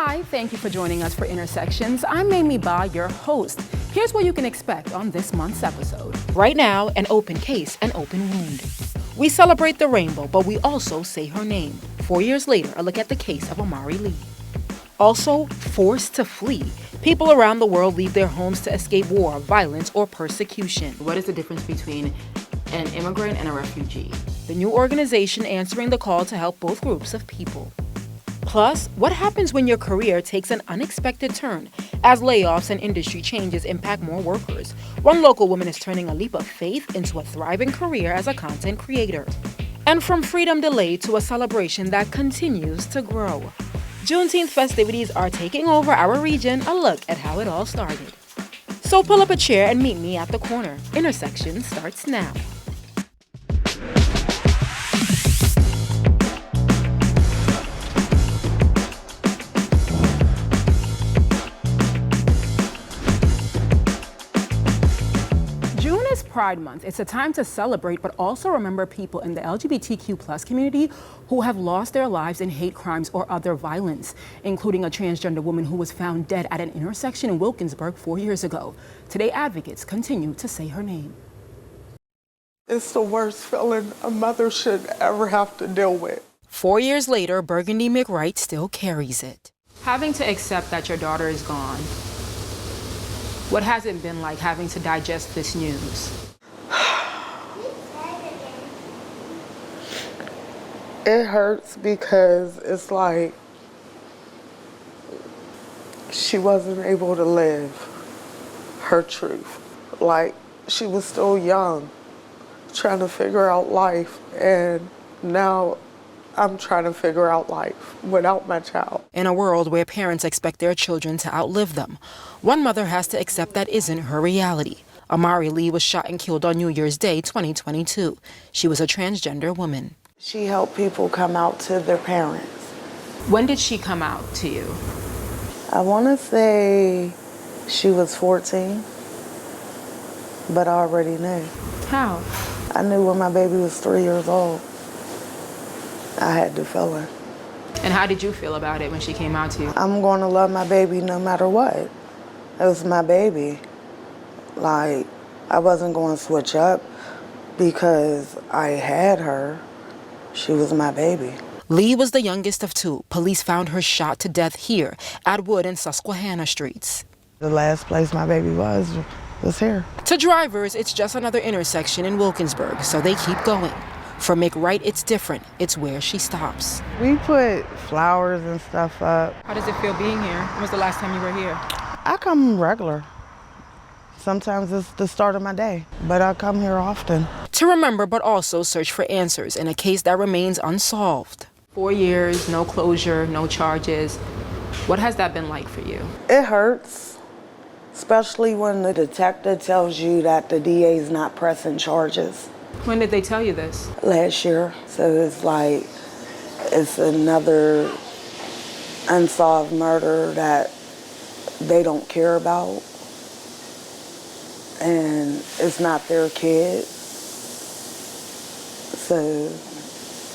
Hi, thank you for joining us for Intersections. I'm Amariey Lei, your host. Here's what you can expect on this month's episode. Right now, an open case, an open wound. We celebrate the rainbow, but we also say her name. 4 years later, a look at the case of Amariey Lei. Also, forced to flee. People around the world leave their homes to escape war, violence, or persecution. What is the difference between an immigrant and a refugee? The new organization answering the call to help both groups of people. Plus, what happens when your career takes an unexpected turn as layoffs and industry changes impact more workers? One local woman is turning a leap of faith into a thriving career as a content creator. And from freedom delayed to a celebration that continues to grow. Juneteenth festivities are taking over our region. A look at how it all started. So pull up a chair and meet me at the corner. Intersection starts now. Pride Month. It's a time to celebrate, but also remember people in the LGBTQ+ community who have lost their lives in hate crimes or other violence, including a transgender woman who was found dead at an intersection in Wilkinsburg 4 years ago. Today, advocates continue to say her name. It's the worst feeling a mother should ever have to deal with. 4 years later, Burgundy McWright still carries it. Having to accept that your daughter is gone, what has it been like having to digest this news? It hurts because it's like she wasn't able to live her truth. Like, she was still young, trying to figure out life, and now I'm trying to figure out life without my child. In a world where parents expect their children to outlive them, one mother has to accept that isn't her reality. Amariey Lei was shot and killed on New Year's Day 2022. She was a transgender woman. She helped people come out to their parents. When did she come out to you? I want to say she was 14, but I already knew. How? I knew when my baby was 3 years old. I had to feel her. And how did you feel about it when she came out to you? I'm going to love my baby no matter what. It was my baby. Like, I wasn't going to switch up because I had her. She was my baby. Lei was the youngest of two. Police found her shot to death here at Wood and Susquehanna Streets. The last place my baby was here. To drivers, it's just another intersection in Wilkinsburg, so they keep going. For McWright, it's different. It's where she stops. We put flowers and stuff up. How does it feel being here? When was the last time you were here? I come regular. Sometimes it's the start of my day, but I come here often. To remember, but also search for answers in a case that remains unsolved. 4 years, no closure, no charges. What has that been like for you? It hurts, especially when the detective tells you that the DA is not pressing charges. When did they tell you this? Last year. So it's like, it's another unsolved murder that they don't care about. And it's not their kid. So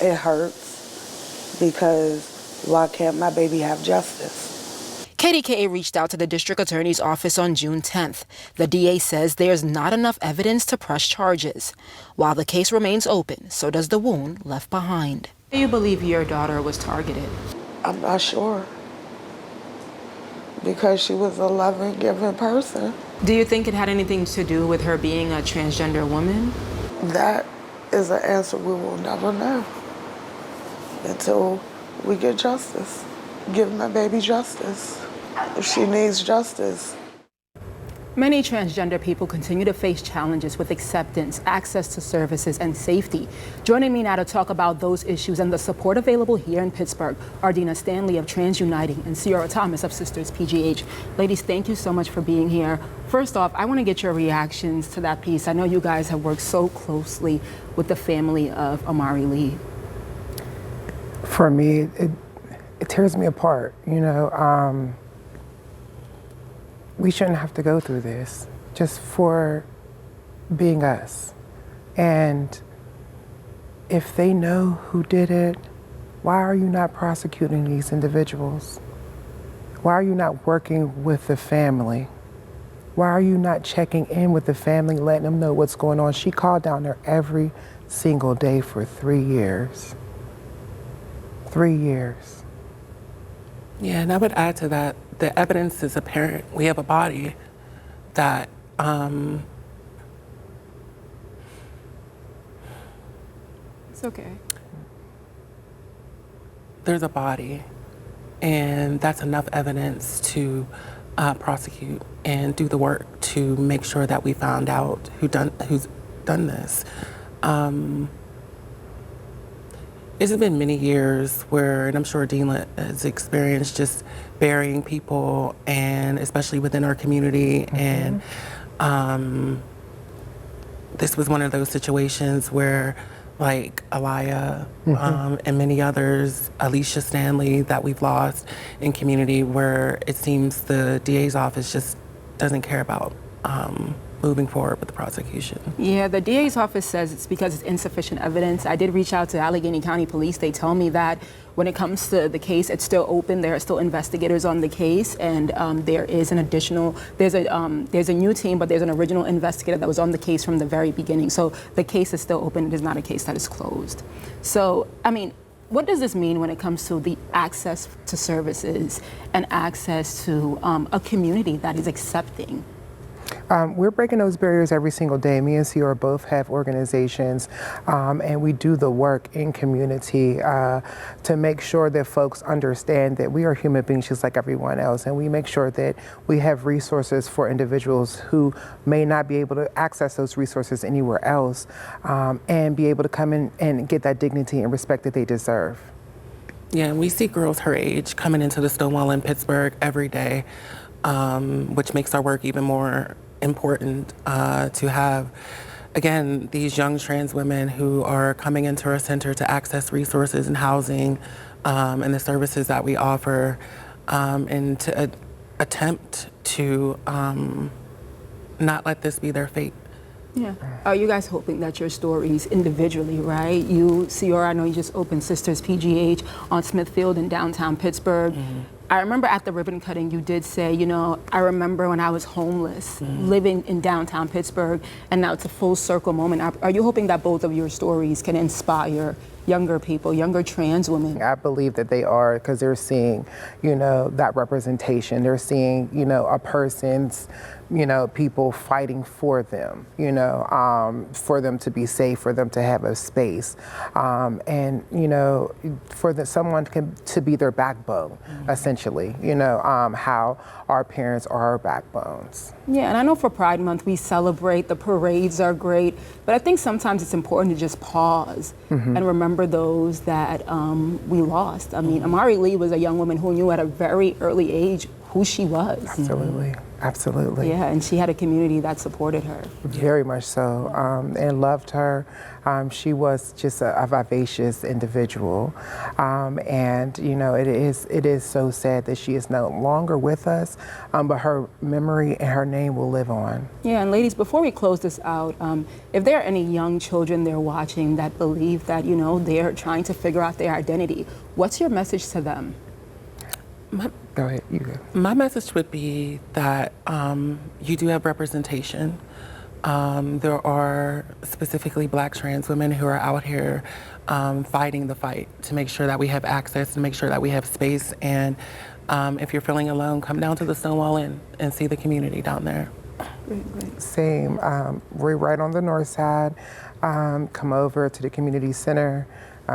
it hurts because why can't my baby have justice? KDKA reached out to the district attorney's office on June 10th. The DA says there's not enough evidence to press charges. While the case remains open, so does the wound left behind. Do you believe your daughter was targeted? I'm not sure. Because she was a loving, giving person. Do you think it had anything to do with her being a transgender woman? That is an answer we will never know until we get justice. Give my baby justice. If she needs justice. Many transgender people continue to face challenges with acceptance, access to services, and safety. Joining me now to talk about those issues and the support available here in Pittsburgh are Dina Stanley of Trans Uniting and Sierra Thomas of Sisters PGH. Ladies, thank you so much for being here. First off, I want to get your reactions to that piece. I know you guys have worked so closely with the family of Amariey Lei. For me, it tears me apart, you know. We shouldn't have to go through this just for being us. And if they know who did it, why are you not prosecuting these individuals? Why are you not working with the family? Why are you not checking in with the family, letting them know what's going on? She called down there every single day for 3 years. 3 years. Yeah, and I would add to that, the evidence is apparent. We have a body that It's okay. there's a body, and that's enough evidence to prosecute and do the work to make sure that we found out who's done this. It's been many years where, and I'm sure Dean has experienced just burying people, and especially within our community. And this was one of those situations where, like Aliyah and many others, Alicia Stanley, that we've lost in community, where it seems the DA's office just doesn't care about moving forward with the prosecution. Yeah, the DA's office says it's because it's insufficient evidence. I did reach out to Allegheny County Police. They tell me that when it comes to the case, it's still open. There are still investigators on the case, and there is an additional, there's a new team, but there's an original investigator that was on the case from the very beginning. So the case is still open. It is not a case that is closed. So, I mean, what does this mean when it comes to the access to services and access to a community that is accepting? We're breaking those barriers every single day. Me and Ciara both have organizations, and we do the work in community to make sure that folks understand that we are human beings just like everyone else, and we make sure that we have resources for individuals who may not be able to access those resources anywhere else, and be able to come in and get that dignity and respect that they deserve. Yeah, and we see girls her age coming into the Stonewall in Pittsburgh every day, which makes our work even more important to have, again, these young trans women who are coming into our center to access resources and housing and the services that we offer, and to attempt to not let this be their fate. Yeah. Are you guys hoping that your stories individually, right? You, Ciara, I know you just opened Sisters PGH on Smithfield in downtown Pittsburgh. I remember at the ribbon cutting, you did say, you know, I remember when I was homeless, living in downtown Pittsburgh, and now it's a full circle moment. Are you hoping that both of your stories can inspire younger people, younger trans women? I believe that they are, because they're seeing, you know, that representation. They're seeing, you know, a person's, you know, people fighting for them, you know, for them to be safe, for them to have a space, and, you know, for someone to be their backbone, essentially, you know, how our parents are our backbones. Yeah, and I know for Pride Month we celebrate, the parades are great, but I think sometimes it's important to just pause and remember those that we lost. I mean, Amariey Lei was a young woman who knew at a very early age who she was. Absolutely, absolutely. Yeah, and she had a community that supported her. Very much so, and loved her. She was just a vivacious individual, and you know, it is so sad that she is no longer with us, but her memory and her name will live on. Yeah, and ladies, before we close this out, if there are any young children there watching that believe that, you know, they're trying to figure out their identity, what's your message to them? Go ahead, you go. My message would be that you do have representation. There are specifically Black trans women who are out here fighting the fight to make sure that we have access, to make sure that we have space. And if you're feeling alone, come down to the Stonewall Inn and see the community down there. Same. We're right on the north side. Come over to the community center.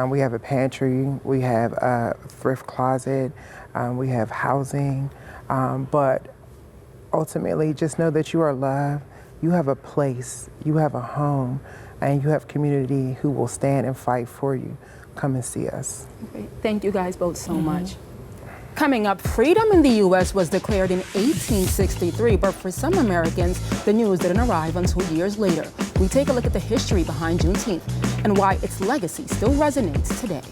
We have a pantry. We have a thrift closet. We have housing. But ultimately, just know that you are loved. You have a place. You have a home. And you have community who will stand and fight for you. Come and see us. Okay. Thank you guys both so much. Coming up, freedom in the U.S. was declared in 1863, but for some Americans, the news didn't arrive until years later. We take a look at the history behind Juneteenth and why its legacy still resonates today.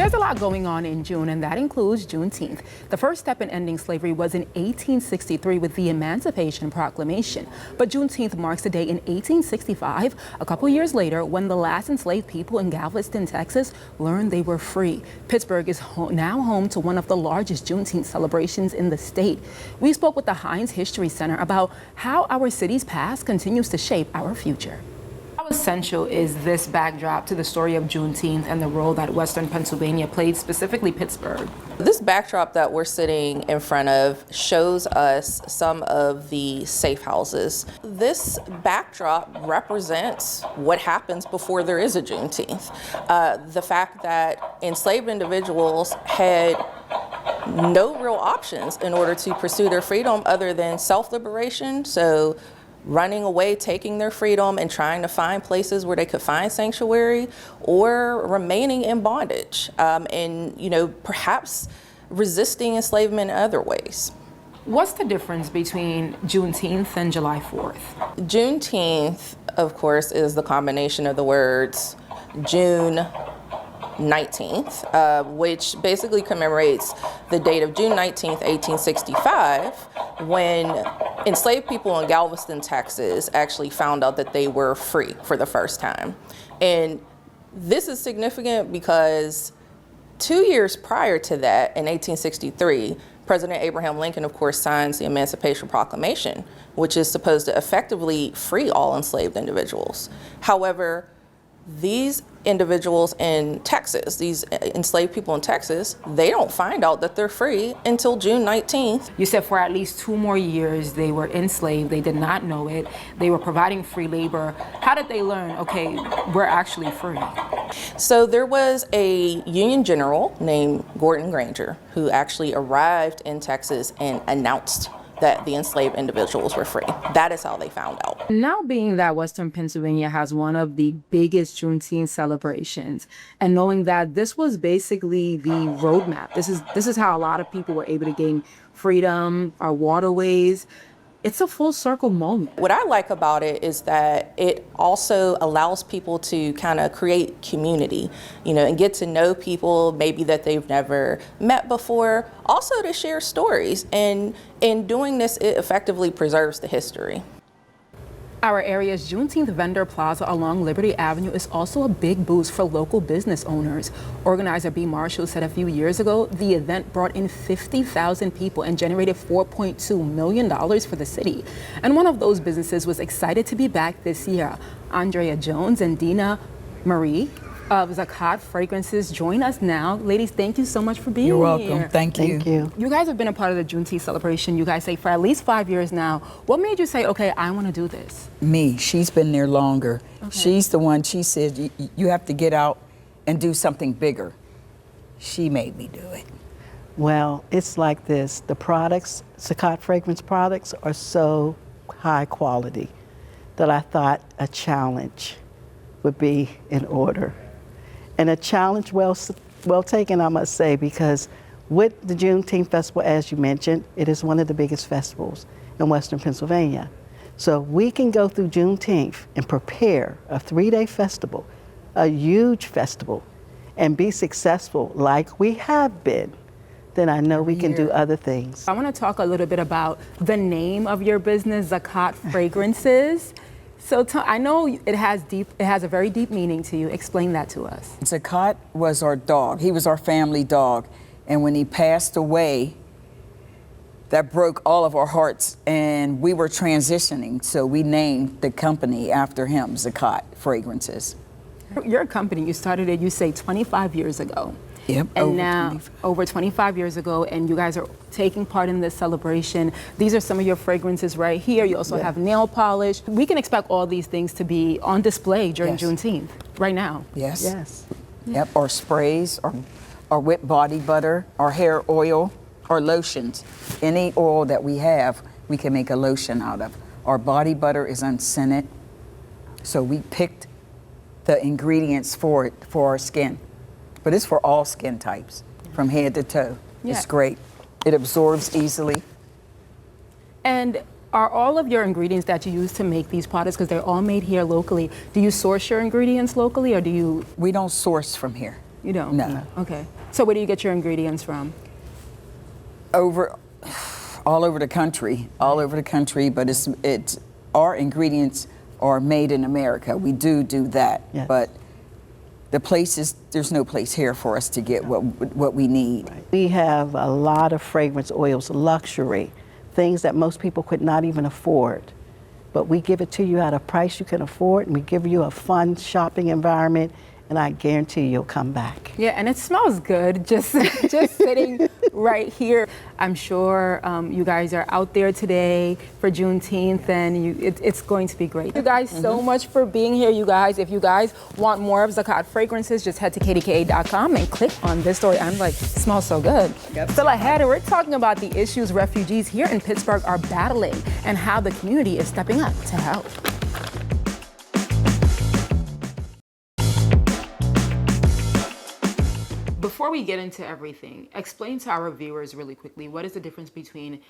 There's a lot going on in June, and that includes Juneteenth. The first step in ending slavery was in 1863 with the Emancipation Proclamation. But Juneteenth marks the day in 1865, a couple years later, when the last enslaved people in Galveston, Texas, learned they were free. Pittsburgh is now home to one of the largest Juneteenth celebrations in the state. We spoke with the Heinz History Center about how our city's past continues to shape our future. How essential is this backdrop to the story of Juneteenth and the role that Western Pennsylvania played, specifically Pittsburgh? This backdrop that we're sitting in front of shows us some of the safe houses. This backdrop represents what happens before there is a Juneteenth. The fact that enslaved individuals had no real options in order to pursue their freedom other than self-liberation. So running away, taking their freedom, and trying to find places where they could find sanctuary, or remaining in bondage, and perhaps resisting enslavement in other ways. What's the difference between Juneteenth and July 4th? Juneteenth, of course, is the combination of the words June 19th, which basically commemorates the date of June 19th, 1865, when enslaved people in Galveston, Texas actually found out that they were free for the first time. And this is significant because 2 years prior to that, in 1863, President Abraham Lincoln, of course, signs the Emancipation Proclamation, which is supposed to effectively free all enslaved individuals. However, these individuals in Texas, these enslaved people in Texas, they don't find out that they're free until June 19th. You said for at least 2 more years they were enslaved. They did not know it. They were providing free labor. How did they learn, okay, we're actually free? So there was a Union general named Gordon Granger who actually arrived in Texas and announced that the enslaved individuals were free. That is how they found out. Now being that Western Pennsylvania has one of the biggest Juneteenth celebrations, and knowing that this was basically the roadmap, this is how a lot of people were able to gain freedom, our waterways, it's a full circle moment. What I like about it is that it also allows people to kind of create community, and get to know people maybe that they've never met before. Also to share stories, and in doing this, it effectively preserves the history. Our area's Juneteenth vendor plaza along Liberty Avenue is also a big boost for local business owners. Organizer B. Marshall said a few years ago, the event brought in 50,000 people and generated $4.2 million for the city. And one of those businesses was excited to be back this year. Andrea Jones and Dina Marie of Zakat Fragrances join us now. Ladies, thank you so much for being here. You're welcome. Thank you. Thank you. You guys have been a part of the Juneteenth celebration, you guys say, for at least 5 years now. What made you say, okay, I want to do this? Me, she's been there longer. Okay. She's the one, she said, you have to get out and do something bigger. She made me do it. Well, it's like this. The products, Zakat fragrance products, are so high quality that I thought a challenge would be in order. And a challenge well taken, I must say, because with the Juneteenth Festival, as you mentioned, it is one of the biggest festivals in Western Pennsylvania. So we can go through Juneteenth and prepare a 3-day festival, a huge festival, and be successful like we have been, then I know we can do other things. I want to talk a little bit about the name of your business, Zakat Fragrances. So I know it has a very deep meaning to you. Explain that to us. Zakat was our dog. He was our family dog. And when he passed away, that broke all of our hearts, and we were transitioning. So we named the company after him, Zakat Fragrances. Your company, you started it, you say, 25 years ago. Yep. And now, over 25 years ago, and you guys are taking part in this celebration. These are some of your fragrances right here. You also have nail polish. We can expect all these things to be on display during Juneteenth, right now. Yes. Yes. Yep, our sprays, our whipped body butter, our hair oil, our lotions. Any oil that we have, we can make a lotion out of. Our body butter is unscented, so we picked the ingredients for it, for our skin. But it's for all skin types, from head to toe. Yeah. It's great. It absorbs easily. And are all of your ingredients that you use to make these products, because they're all made here locally, do you source your ingredients locally, or do you? We don't source from here. You don't? No. Okay. So where do you get your ingredients from? All over the country, but it's our ingredients are made in America. We do that, Yes. but there's no place here for us to get what we need. We have a lot of fragrance oils, luxury, things that most people could not even afford. But we give it to you at a price you can afford, and we give you a fun shopping environment, and I guarantee you'll come back. Yeah, and it smells good just sitting right here. I'm sure you guys are out there today for Juneteenth, and it's going to be great. Thank you guys so much for being here, you guys. If you guys want more of Zakat fragrances, just head to kdka.com and click on this story. I'm like, it smells so good. Yep. Still ahead, we're talking about the issues refugees here in Pittsburgh are battling and how the community is stepping up to help. Before we get into everything, explain to our viewers really quickly, what is the difference between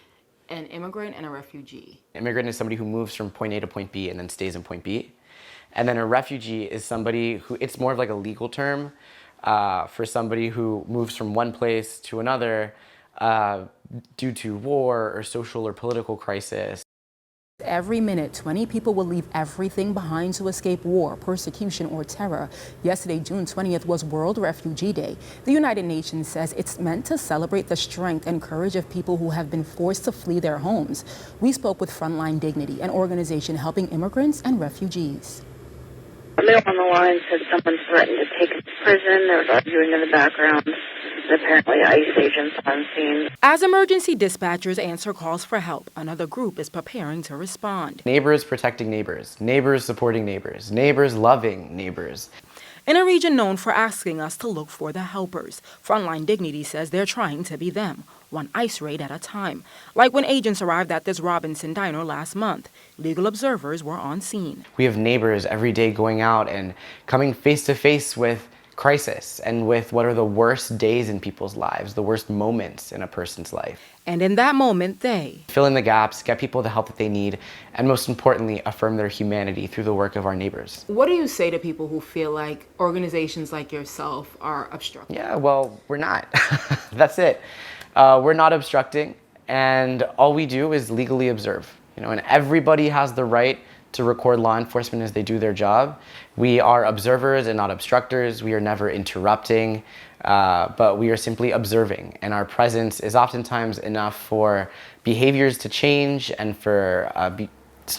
an immigrant and a refugee? Immigrant is somebody who moves from point A to point B and then stays in point B. And then a refugee is somebody who, it's more of like a legal term for somebody who moves from one place to another due to war or social or political crisis. Every minute, 20 people will leave everything behind to escape war, persecution, or terror. Yesterday, June 20th, was World Refugee Day. The United Nations says it's meant to celebrate the strength and courage of people who have been forced to flee their homes. We spoke with Frontline Dignity, an organization helping immigrants and refugees. A male on the line said someone threatened to take him to prison. There was arguing in the background. And apparently ICE agents on scene. As emergency dispatchers answer calls for help, another group is preparing to respond. Neighbors protecting neighbors, neighbors supporting neighbors, neighbors loving neighbors. In a region known for asking us to look for the helpers, Frontline Dignity says they're trying to be them, one ICE raid at a time. Like when agents arrived at this Robinson diner last month, legal observers were on scene. We have neighbors every day going out and coming face to face with crisis and with what are the worst days in people's lives, the worst moments in a person's life. And in that moment, they fill in the gaps, get people the help that they need, and most importantly, affirm their humanity through the work of our neighbors. What do you say to people who feel like organizations like yourself are obstructing? Yeah, well, we're not. That's it. We're not obstructing, and all we do is legally observe. And everybody has the right to record law enforcement as they do their job. We are observers and not obstructors. We are never interrupting, but we are simply observing. And our presence is oftentimes enough for behaviors to change and for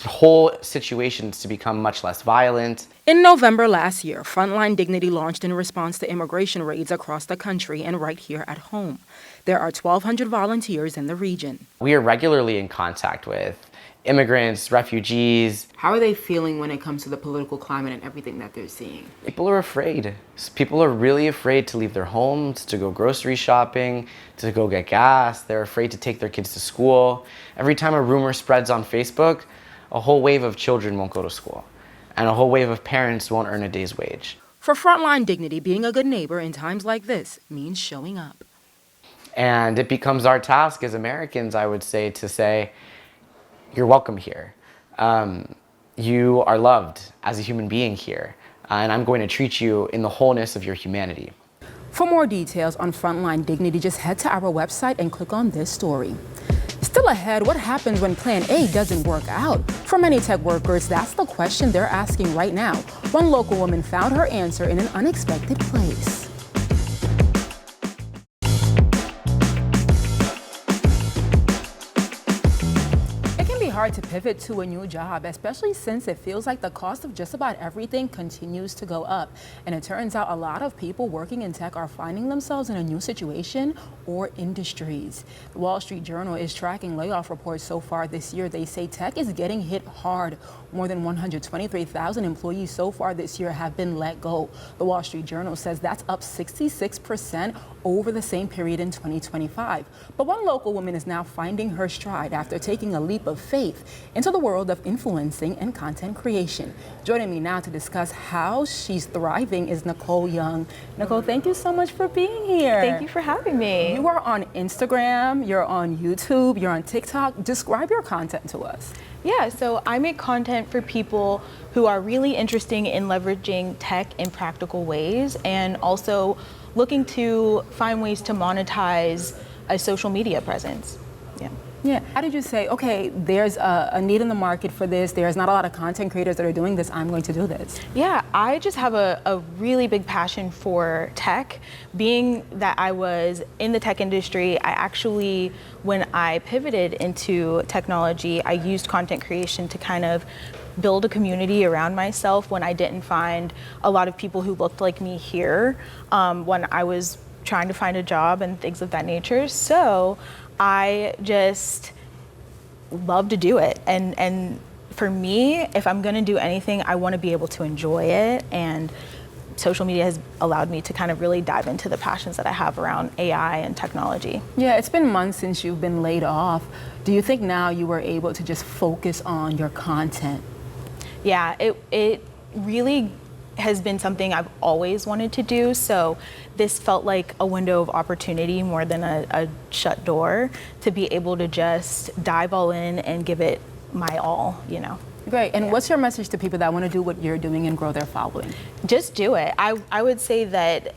whole situations to become much less violent. In November last year, Frontline Dignity launched in response to immigration raids across the country and right here at home. There are 1,200 volunteers in the region. We are regularly in contact with immigrants, refugees. How are they feeling when it comes to the political climate and everything that they're seeing? People are afraid. People are really afraid to leave their homes, to go grocery shopping, to go get gas. They're afraid to take their kids to school. Every time a rumor spreads on Facebook, a whole wave of children won't go to school, and a whole wave of parents won't earn a day's wage. For Frontline Dignity, being a good neighbor in times like this means showing up. And it becomes our task as Americans, I would say, to say, you're welcome here. You are loved as a human being here, and I'm going to treat you in the wholeness of your humanity. For more details on Frontline Dignity, just head to our website and click on this story. Still ahead, what happens when Plan A doesn't work out? For many tech workers, that's the question they're asking right now. One local woman found her answer in an unexpected place. Hard to pivot to a new job, especially since it feels like the cost of just about everything continues to go up. And it turns out a lot of people working in tech are finding themselves in a new situation or industries. The Wall Street Journal is tracking layoff reports so far this year. They say tech is getting hit hard. More than 123,000 employees so far this year have been let go. The Wall Street Journal says that's up 66% over the same period in 2025. But one local woman is now finding her stride after taking a leap of faith into the world of influencing and content creation. Joining me now to discuss how she's thriving is Nicole Young. Nicole, thank you so much for being here. Thank you for having me. You are on Instagram, you're on YouTube, you're on TikTok. Describe your content to us. Yeah, so I make content for people who are really interested in leveraging tech in practical ways and also looking to find ways to monetize a social media presence. Yeah. Yeah. How did you say, okay, there's a need in the market for this, there's not a lot of content creators that are doing this, I'm going to do this? Yeah, I just have a really big passion for tech. Being that I was in the tech industry, I actually, when I pivoted into technology, I used content creation to kind of build a community around myself when I didn't find a lot of people who looked like me here when I was trying to find a job and things of that nature. So I just love to do it. And for me, if I'm gonna do anything, I wanna be able to enjoy it. And social media has allowed me to kind of really dive into the passions that I have around AI and technology. Yeah, it's been months since you've been laid off. Do you think now you were able to just focus on your content? Yeah, it really has been something I've always wanted to do. So this felt like a window of opportunity more than a shut door to be able to just dive all in and give it my all, you know. Great. And what's your message to people that want to do what you're doing and grow their following? Just do it. I would say that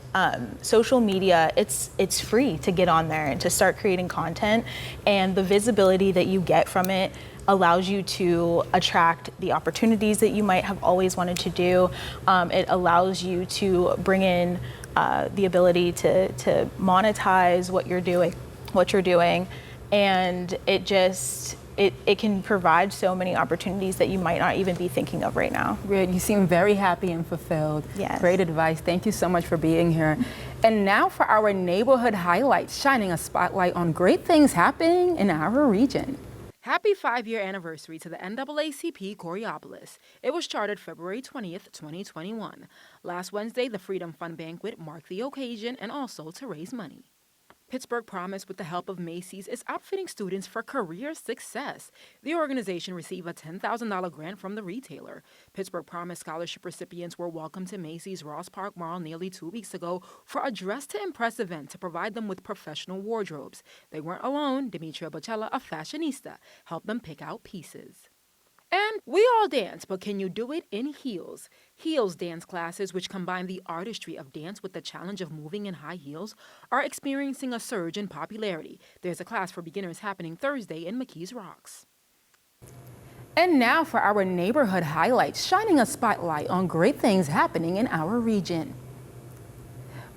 social media, it's free to get on there and to start creating content, and the visibility that you get from it allows you to attract the opportunities that you might have always wanted to do. It allows you to bring in the ability to monetize what you're doing, and it can provide so many opportunities that you might not even be thinking of right now. Great. You seem very happy and fulfilled. Yes. Great advice. Thank you so much for being here. And now for our neighborhood highlights, shining a spotlight on great things happening in our region. Happy 5-year anniversary to the NAACP Coriopolis. It was chartered February 20th, 2021. Last Wednesday, the Freedom Fund Banquet marked the occasion and also to raise money. Pittsburgh Promise, with the help of Macy's, is outfitting students for career success. The organization received a $10,000 grant from the retailer. Pittsburgh Promise scholarship recipients were welcomed to Macy's Ross Park Mall nearly 2 weeks ago for a Dress to Impress event to provide them with professional wardrobes. They weren't alone. Demetria Bocella, a fashionista, helped them pick out pieces. And we all dance, but can you do it in heels? Heels dance classes, which combine the artistry of dance with the challenge of moving in high heels, are experiencing a surge in popularity. There's a class for beginners happening Thursday in McKees Rocks. And now for our neighborhood highlights, shining a spotlight on great things happening in our region.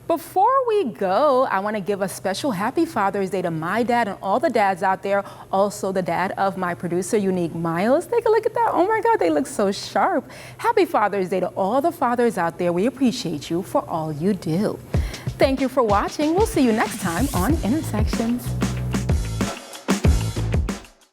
Before we go, I want to give a special happy Father's Day to my dad and all the dads out there. Also the dad of my producer, Unique Miles. Take a look at that. Oh my God, they look so sharp. Happy Father's Day to all the fathers out there. We appreciate you for all you do. Thank you for watching. We'll see you next time on Intersections.